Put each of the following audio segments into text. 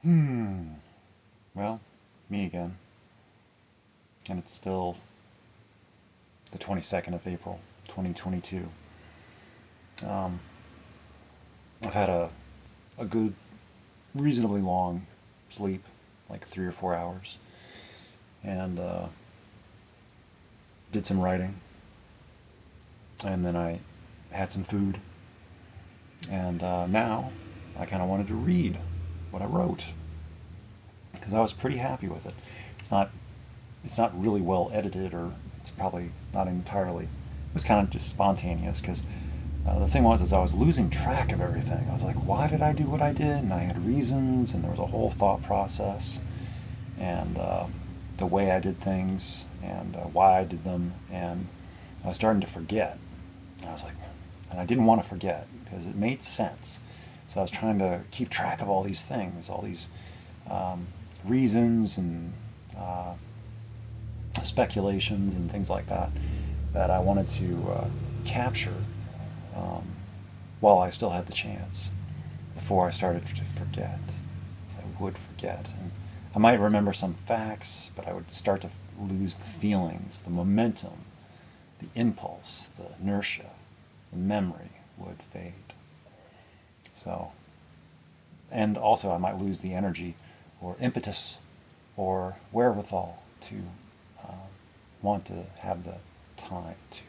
Well, me again. And it's still the 22nd of April, 2022. Um, I've had a good, reasonably long sleep, like 3 or 4 hours, and did some writing, and then I had some food, and now I kind of wanted to read what I wrote because I was pretty happy with it. It's not it's not really well edited, or it's probably not entirely. It was kind of just spontaneous because the thing was, is I was losing track of everything. I was like, why did I do what I did? And I had reasons, and there was a whole thought process, and the way I did things, and why I did them, and I was starting to forget. And I was like, and I didn't want to forget because it made sense. So I was trying to keep track of all these things, all these um, reasons and uh, speculations and things like that that I wanted to capture um, while I still had the chance before I started to forget. So I would forget. And I might remember some facts, but I would start to lose the feelings, the momentum, the impulse, the inertia, the memory would fade. So, and also I might lose the energy or impetus or wherewithal to uh, want to have the time to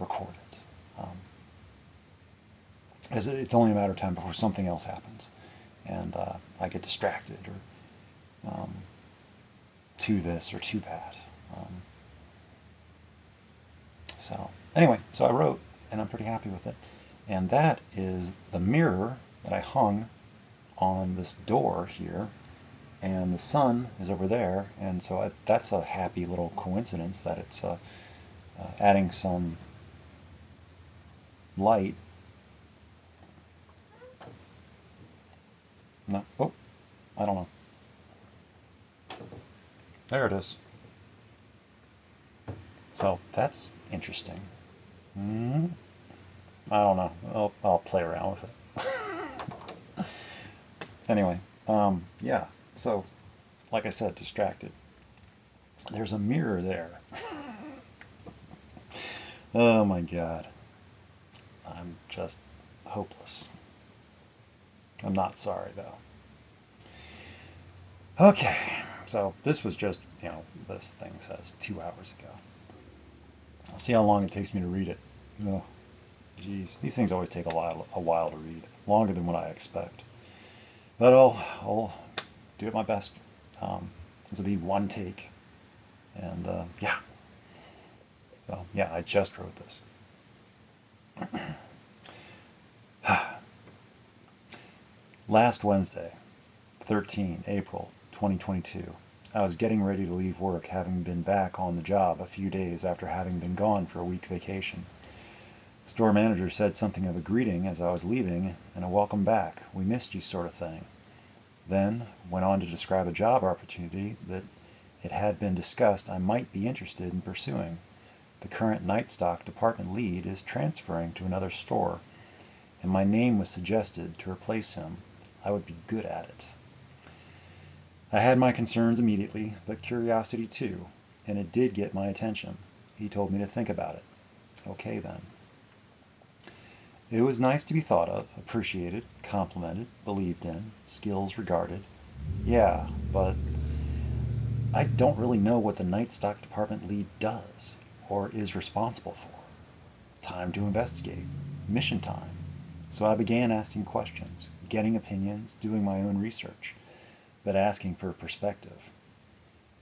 record it. As it's only a matter of time before something else happens, and I get distracted or to this or to that. Um, so anyway, so I wrote, and I'm pretty happy with it. And that is the mirror that I hung on this door here, and the sun is over there, and so that's a happy little coincidence that it's adding some light. No, oh, I don't know. There it is. So that's interesting. Mm, I don't know. I'll play around with it. Anyway, yeah. So, like I said, distracted. There's a mirror there. Oh my God. I'm just hopeless. I'm not sorry though. Okay, so this was just, this thing says 2 hours ago. I'll see how long it takes me to read it. Oh, geez, these things always take a while to read, longer than what I expect. But I'll do it my best. This will be one take, and yeah. So yeah, I just wrote this. Last Wednesday, 13 April 2022, I was getting ready to leave work, having been back on the job a few days after having been gone for a week vacation. The store manager said something of a greeting as I was leaving and a welcome back, we missed you sort of thing. Then went on to describe a job opportunity that it had been discussed I might be interested in pursuing. The current night stock department lead is transferring to another store, and my name was suggested to replace him. I would be good at it. I had my concerns immediately, but curiosity too, and it did get my attention. He told me to think about it. Okay then. It was nice to be thought of, appreciated, complimented, believed in, skills regarded. Yeah, but I don't really know what the night stock department lead does or is responsible for. Time to investigate. Mission time. So I began asking questions, getting opinions, doing my own research, but asking for perspective.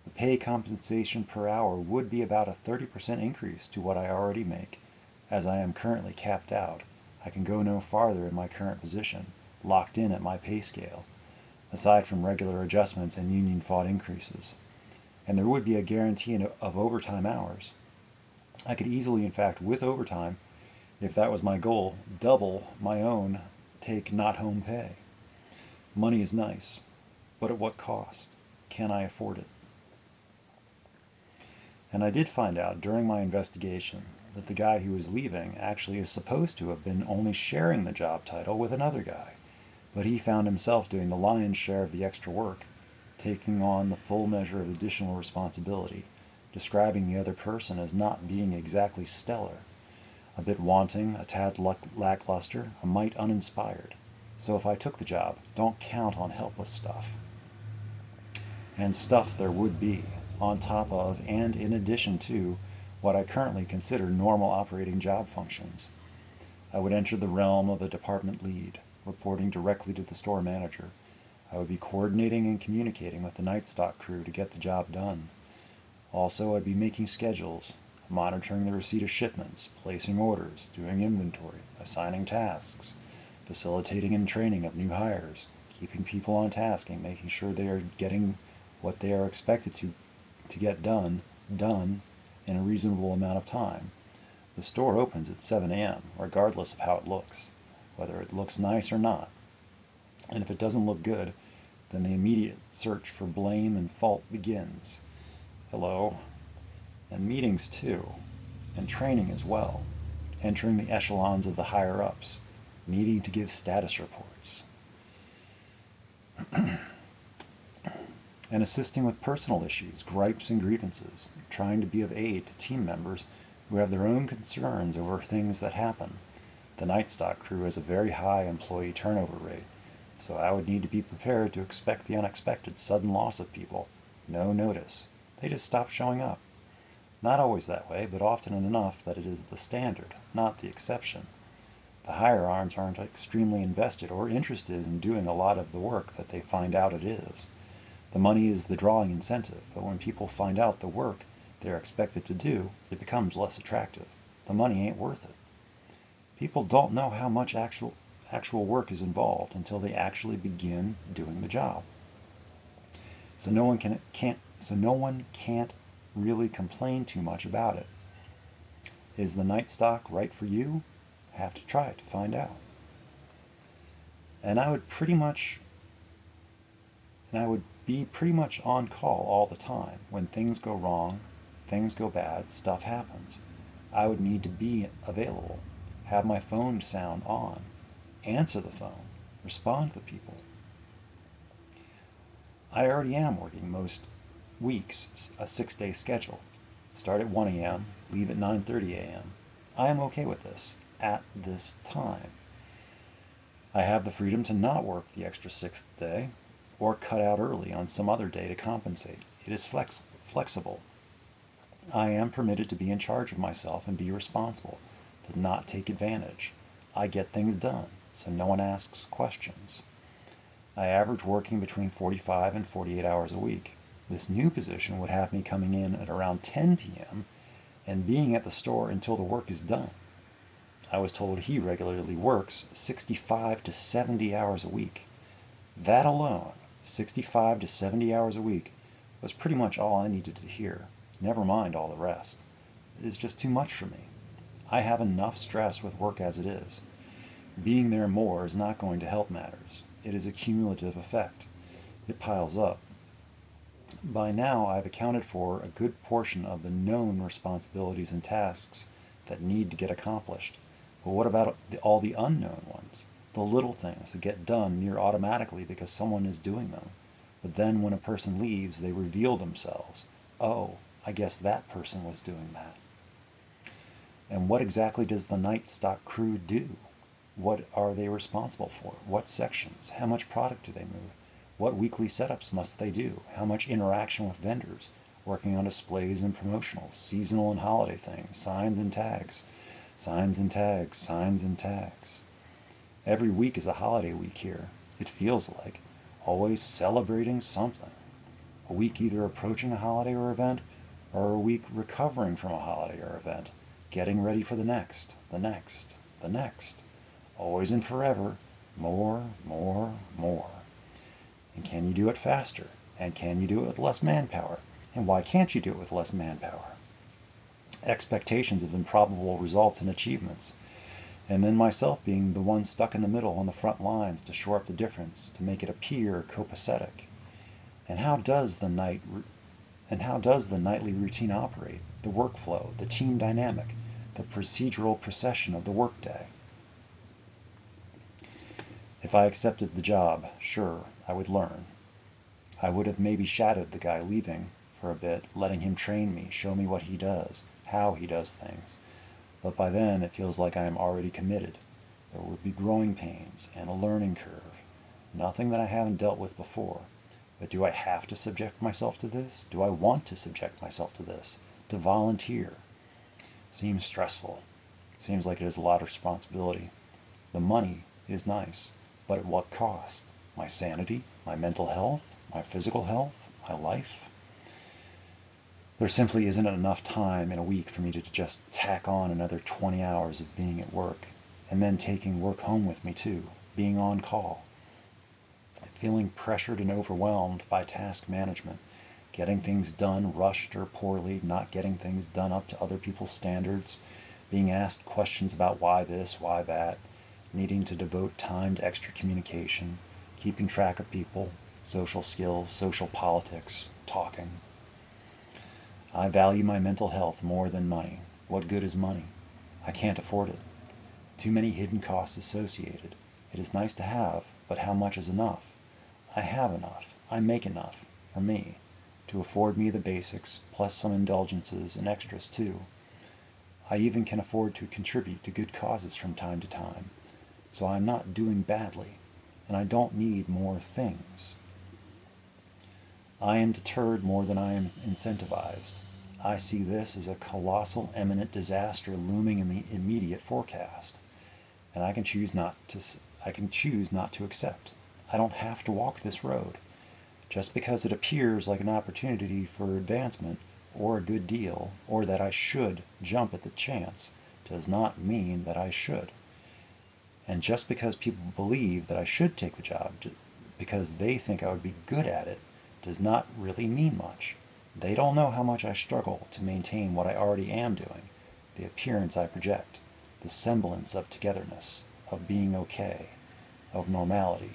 The pay compensation per hour would be about a 30% increase to what I already make. As I am currently capped out, I can go no farther in my current position, locked in at my pay scale, aside from regular adjustments and union-fought increases. And there would be a guarantee of overtime hours. I could easily, in fact, with overtime, if that was my goal, double my own take not home pay. Money is nice, but at what cost? Can I afford it? And I did find out during my investigation that the guy who was leaving actually is supposed to have been only sharing the job title with another guy. but he found himself doing the lion's share of the extra work, taking on the full measure of additional responsibility, describing the other person as not being exactly stellar, a bit wanting, a tad lackluster, a mite uninspired. So if I took the job, don't count on helpless stuff. And stuff there would be, on top of and in addition to what I currently consider normal operating job functions. I would enter the realm of a department lead, reporting directly to the store manager. I would be coordinating and communicating with the night stock crew to get the job done. Also, I'd be making schedules, monitoring the receipt of shipments, placing orders, doing inventory, assigning tasks, facilitating and training of new hires, keeping people on task and making sure they are getting what they are expected to get done in a reasonable amount of time. The store opens at 7 a.m., regardless of how it looks, whether it looks nice or not. And if it doesn't look good, then the immediate search for blame and fault begins. Hello. And meetings too, and training as well, entering the echelons of the higher-ups, needing to give status reports. And assisting with personal issues, gripes and grievances, trying to be of aid to team members who have their own concerns over things that happen. The night stock crew has a very high employee turnover rate, so I would need to be prepared to expect the unexpected sudden loss of people. No notice. They just stop showing up. Not always that way, but often enough that it is the standard, not the exception. The higher arms aren't extremely invested or interested in doing a lot of the work that they find out it is. The money is the drawing incentive, but when people find out the work they're expected to do, it becomes less attractive. The money ain't worth it. People don't know how much actual work is involved until they actually begin doing the job. So no one can't really complain too much about it. Is the night stock right for you? Have to try it to find out. And I would be pretty much on call all the time. When things go wrong, things go bad, stuff happens. I would need to be available, have my phone sound on, answer the phone, respond to people. I already am working most weeks a 6-day schedule. Start at 1 a.m., leave at 9:30 a.m. I am okay with this, at this time. I have the freedom to not work the extra 6th day, or cut out early on some other day to compensate. It is flexible. I am permitted to be in charge of myself and be responsible, to not take advantage. I get things done, so no one asks questions. I average working between 45 and 48 hours a week. This new position would have me coming in at around 10 p.m. and being at the store until the work is done. I was told he regularly works 65 to 70 hours a week. That alone, 65 to 70 hours a week, was pretty much all I needed to hear, never mind all the rest. It is just too much for me. I have enough stress with work as it is. Being there more is not going to help matters. It is a cumulative effect. It piles up. By now, I've accounted for a good portion of the known responsibilities and tasks that need to get accomplished. But what about all the unknown ones? The little things that get done near automatically because someone is doing them. But then when a person leaves, they reveal themselves. Oh, I guess that person was doing that. And what exactly does the night stock crew do? What are they responsible for? What sections? How much product do they move? What weekly setups must they do? How much interaction with vendors? Working on displays and promotionals, seasonal and holiday things, signs and tags. Signs and tags, signs and tags. Every week is a holiday week here, it feels like, always celebrating something. A week either approaching a holiday or event, or a week recovering from a holiday or event, getting ready for the next, the next, the next. Always and forever, more, more, more. And can you do it faster? And can you do it with less manpower? And why can't you do it with less manpower? Expectations of improbable results and achievements. And then myself being the one stuck in the middle on the front lines to shore up the difference, to make it appear copacetic. And how does the nightly routine operate? The workflow, the team dynamic, the procedural procession of the workday. If I accepted the job, sure, I would learn. I would have maybe shadowed the guy leaving for a bit, letting him train me, show me what he does, how he does things. But by then it feels like I am already committed. There would be growing pains and a learning curve. Nothing that I haven't dealt with before. But do I have to subject myself to this? Do I want to subject myself to this? To volunteer? Seems stressful. Seems like it is a lot of responsibility. The money is nice, but at what cost? My sanity? My mental health? My physical health? My life? There simply isn't enough time in a week for me to just tack on another 20 hours of being at work, and then taking work home with me too, being on call, feeling pressured and overwhelmed by task management, getting things done rushed or poorly, not getting things done up to other people's standards, being asked questions about why this, why that, needing to devote time to extra communication, keeping track of people, social skills, social politics, talking. I value my mental health more than money. What good is money? I can't afford it. Too many hidden costs associated. It is nice to have, but how much is enough? I have enough. I make enough, for me, to afford me the basics, plus some indulgences and extras too. I even can afford to contribute to good causes from time to time. So I'm not doing badly, and I don't need more things. I am deterred more than I am incentivized. I see this as a colossal, imminent disaster looming in the immediate forecast, and I can choose not to accept. I don't have to walk this road. Just because it appears like an opportunity for advancement, or a good deal, or that I should jump at the chance, does not mean that I should. And just because people believe that I should take the job, because they think I would be good at it, does not really mean much. They don't know how much I struggle to maintain what I already am doing, the appearance I project, the semblance of togetherness, of being okay, of normality.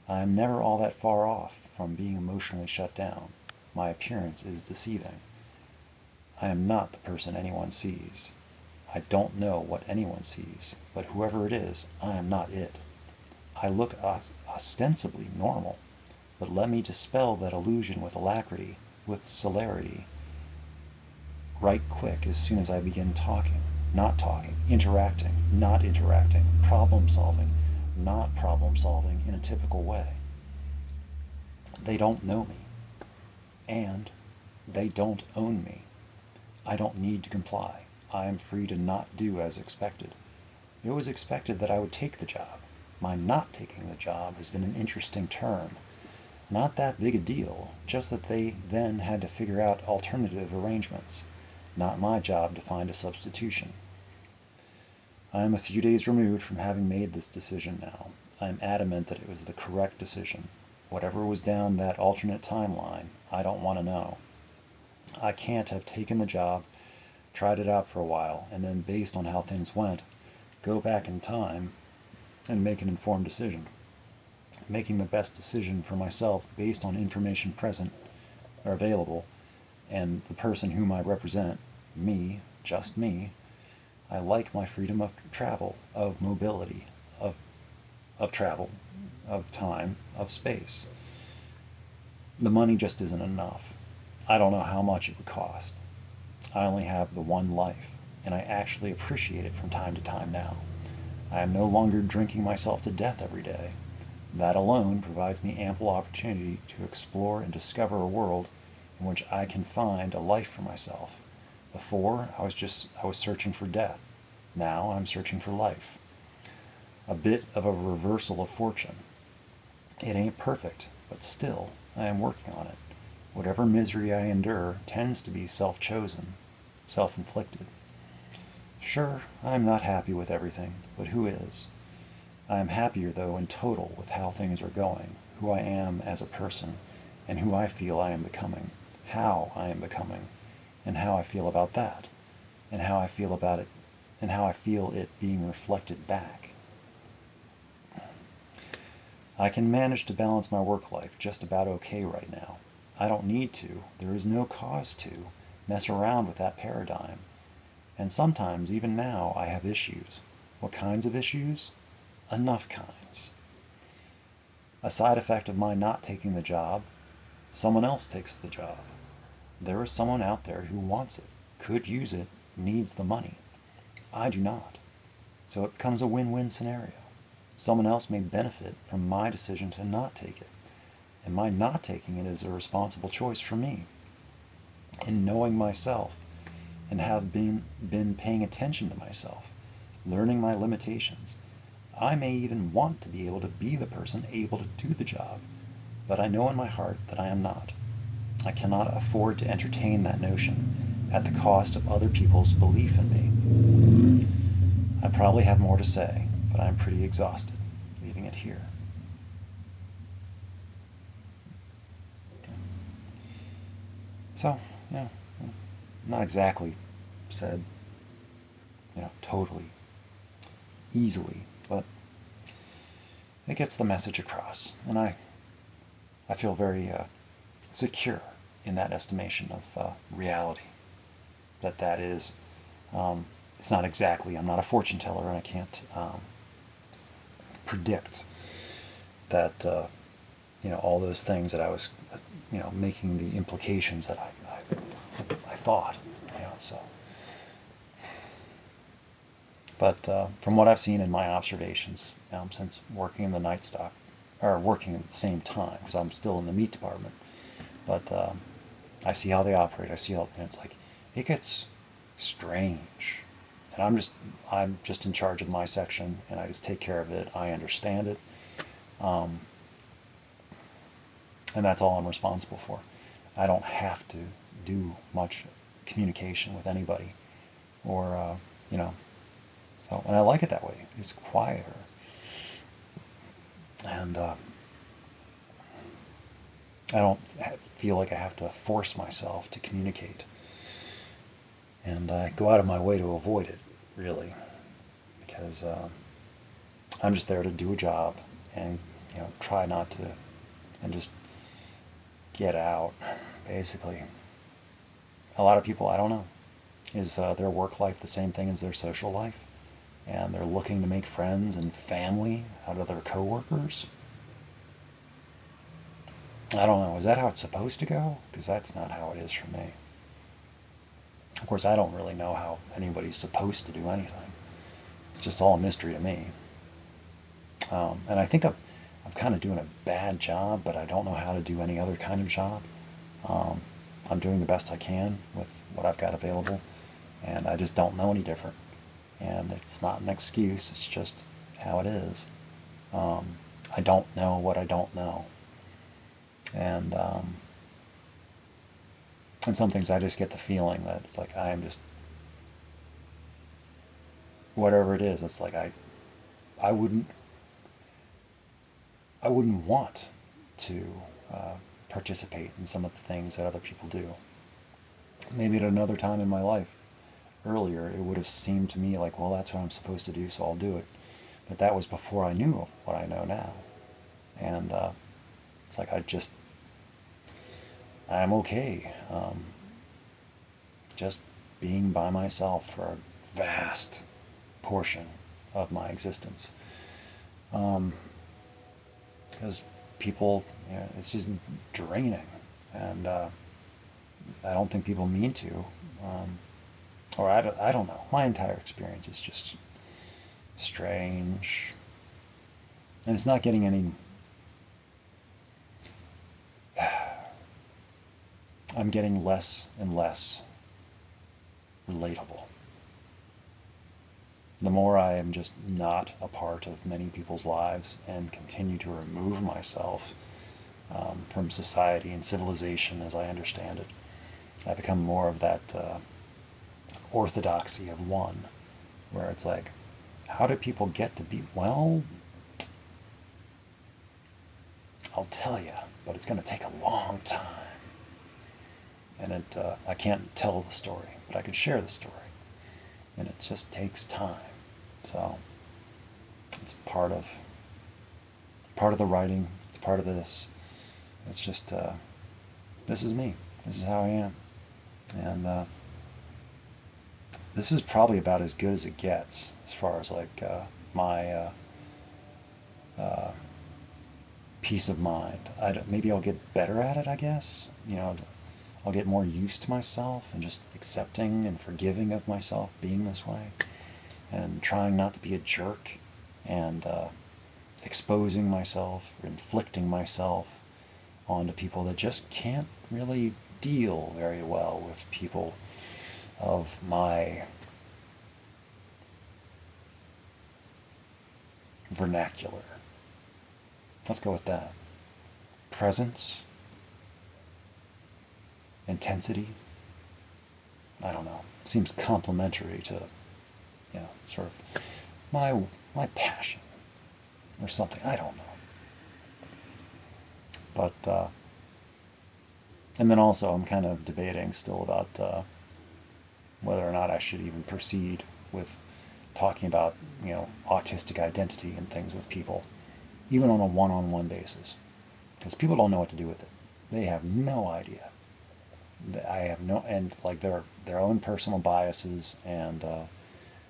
I am never all that far off from being emotionally shut down. My appearance is deceiving. I am not the person anyone sees. I don't know what anyone sees, but whoever it is, I am not it. I look ostensibly normal, but let me dispel that illusion with alacrity, with celerity, right quick as soon as I begin talking, not talking, interacting, not interacting, problem solving, not problem solving in a typical way. They don't know me, and they don't own me. I don't need to comply. I am free to not do as expected. It was expected that I would take the job. My not taking the job has been an interesting turn. Not that big a deal, just that they then had to figure out alternative arrangements. Not my job to find a substitution. I am a few days removed from having made this decision now. I am adamant that it was the correct decision. Whatever was down that alternate timeline, I don't want to know. I can't have taken the job, tried it out for a while, and then based on how things went, go back in time and make an informed decision. Making the best decision for myself based on information present or available, and the person whom I represent, me, just me. I like my freedom of travel, of mobility, of travel, of time, of space. The money just isn't enough. I don't know how much it would cost. I only have the one life, and I actually appreciate it from time to time now. I am no longer drinking myself to death every day. That alone provides me ample opportunity to explore and discover a world in which I can find a life for myself. Before, I was searching for death. Now I'm searching for life. A bit of a reversal of fortune. It ain't perfect, but still, I am working on it. Whatever misery I endure tends to be self-chosen, self-inflicted. Sure, I am not happy with everything, but who is? I am happier, though, in total with how things are going, who I am as a person, and who I feel I am becoming, how I am becoming, and how I feel about that, and how I feel about it, and how I feel it being reflected back. I can manage to balance my work life just about okay right now. I don't need to, there is no cause to, mess around with that paradigm. And sometimes, even now, I have issues. What kinds of issues? Enough kinds. A side effect of my not taking the job, someone else takes the job. There is someone out there who wants it, could use it, needs the money. I do not. So it becomes a win-win scenario. Someone else may benefit from my decision to not take it. And my not taking it is a responsible choice for me. In knowing myself and have been paying attention to myself, learning my limitations, I may even want to be able to be the person able to do the job, but I know in my heart that I am not. I cannot afford to entertain that notion at the cost of other people's belief in me. I probably have more to say, but I'm pretty exhausted, leaving it here. So, yeah, not exactly said, totally easily, but it gets the message across, and I feel very secure in that estimation of reality. That is, it's not exactly, I'm not a fortune teller, and I can't predict that, all those things that I was, making the implications that I thought, so. But from what I've seen in my observations, since working in the night stock, or working at the same time, because I'm still in the meat department, but I see how they operate. I see how, and it's like, it gets strange. And I'm just in charge of my section, and I just take care of it. I understand it, and that's all I'm responsible for. I don't have to do much communication with anybody, or so, and I like it that way. It's quieter, and I don't feel like I have to force myself to communicate, and I go out of my way to avoid it, really, because I'm just there to do a job and try not to, and just get out, basically. A lot of people, I don't know, is their work life the same thing as their social life? And they're looking to make friends and family out of their coworkers? I don't know. Is that how it's supposed to go? Because that's not how it is for me. Of course, I don't really know how anybody's supposed to do anything. It's just all a mystery to me. And I think I'm kind of doing a bad job, but I don't know how to do any other kind of job. I'm doing the best I can with what I've got available, and I just don't know any different. And it's not an excuse, it's just how it is. I don't know what I don't know. And some things I just get the feeling that it's like I am just, whatever it is, it's like I wouldn't want to participate in some of the things that other people do. Maybe at another time in my life, earlier, it would have seemed to me like, well, that's what I'm supposed to do, so I'll do it. But that was before I knew what I know now. And it's like I'm okay just being by myself for a vast portion of my existence. Because people, it's just draining. And I don't think people mean to. Or I don't know. My entire experience is just strange. And it's not getting any... I'm getting less and less relatable. The more I am just not a part of many people's lives and continue to remove myself from society and civilization as I understand it, I become more of that orthodoxy of one, where it's like, how do people get to be, well, I'll tell you, but it's going to take a long time. And I can't tell the story, but I can share the story. And it just takes time. So it's part of the writing. It's part of this. It's just, this is me. This is how I am. And this is probably about as good as it gets as far as like my peace of mind. Maybe I'll get better at it, I guess. I'll get more used to myself and just accepting and forgiving of myself being this way, and trying not to be a jerk, and exposing myself, or inflicting myself onto people that just can't really deal very well with people of my vernacular. Let's go with that. Presence, intensity. I don't know. Seems complimentary to, sort of my passion or something. I don't know. But and then also I'm kind of debating still about whether or not I should even proceed with talking about autistic identity and things with people, even on a one-on-one basis, because people don't know what to do with it. They have no idea. I have no, and like their own personal biases and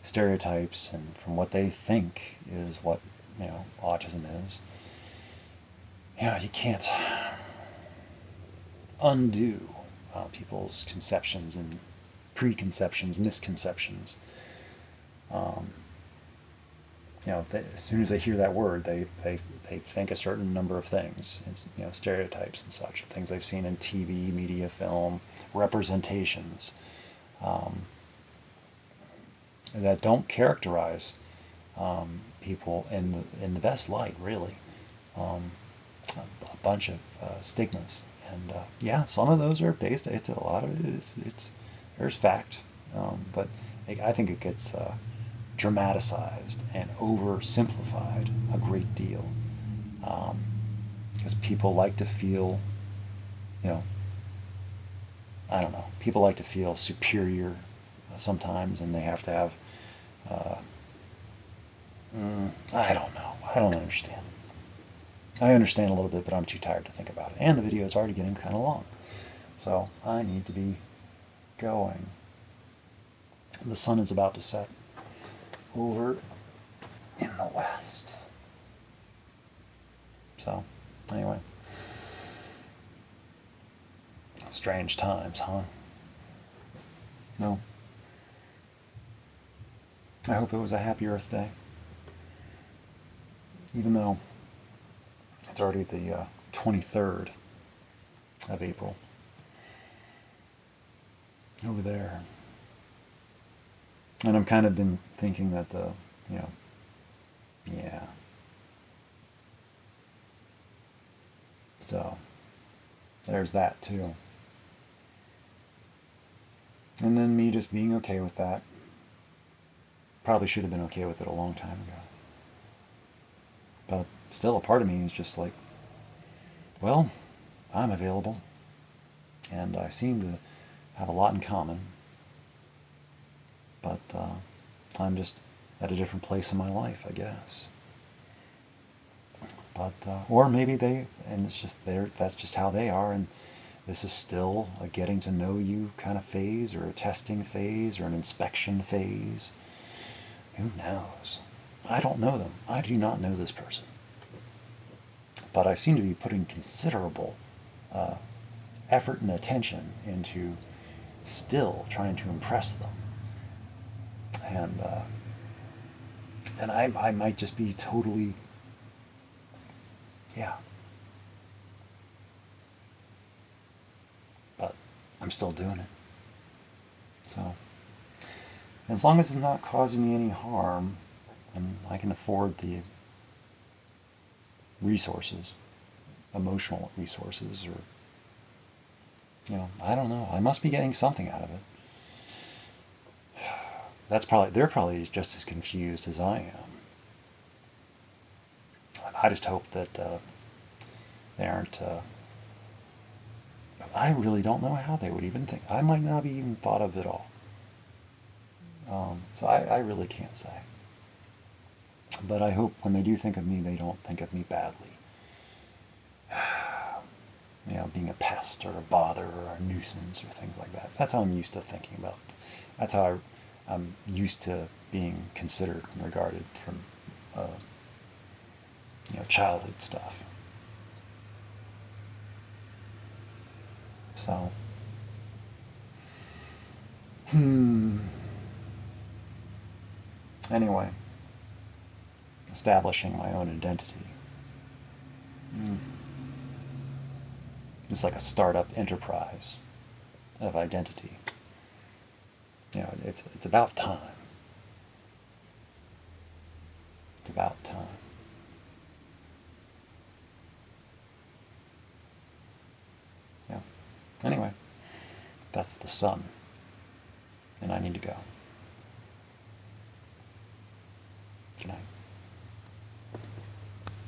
stereotypes, and from what they think is what autism is. You can't undo people's conceptions and preconceptions, misconceptions. As soon as they hear that word, they think a certain number of things. It's, stereotypes and such, things they've seen in TV, media, film, representations that don't characterize people in the best light, really. A bunch of stigmas, and some of those are based. It's a lot of it is there's fact, but I think it gets dramatized and oversimplified a great deal, because people like to feel, I don't know, people like to feel superior sometimes, and they have to have, I don't know, I don't understand. I understand a little bit, but I'm too tired to think about it, and the video is already getting kind of long, so I need to be going. The sun is about to set over in the west. So, anyway. Strange times, huh? No. I hope it was a happy Earth Day. Even though it's already the 23rd of April. Over there. And I've kind of been thinking that, yeah. So, there's that too. And then me just being okay with that. Probably should have been okay with it a long time ago. But still, a part of me is just like, well, I'm available. And I seem to have a lot in common. But I'm just at a different place in my life, I guess. But or maybe and it's just that's just how they are, and this is still a getting to know you kind of phase, or a testing phase, or an inspection phase. Who knows? I don't know them. I do not know this person. But I seem to be putting considerable effort and attention into still trying to impress them. And I might just be totally, yeah. But I'm still doing it. So, as long as it's not causing me any harm, and I can afford the resources, emotional resources, or, I don't know. I must be getting something out of it. They're probably just as confused as I am. I just hope that they aren't, I really don't know how they would even think. I might not be even thought of at all. So I really can't say. But I hope when they do think of me, they don't think of me badly. Being a pest or a bother or a nuisance or things like that. That's how I'm used to thinking about. That's how I'm used to being considered and regarded from, childhood stuff. So, anyway, establishing my own identity. It's like a startup enterprise of identity. You know, it's about time. It's about time. Yeah. Anyway, that's the sun. And I need to go. Good night.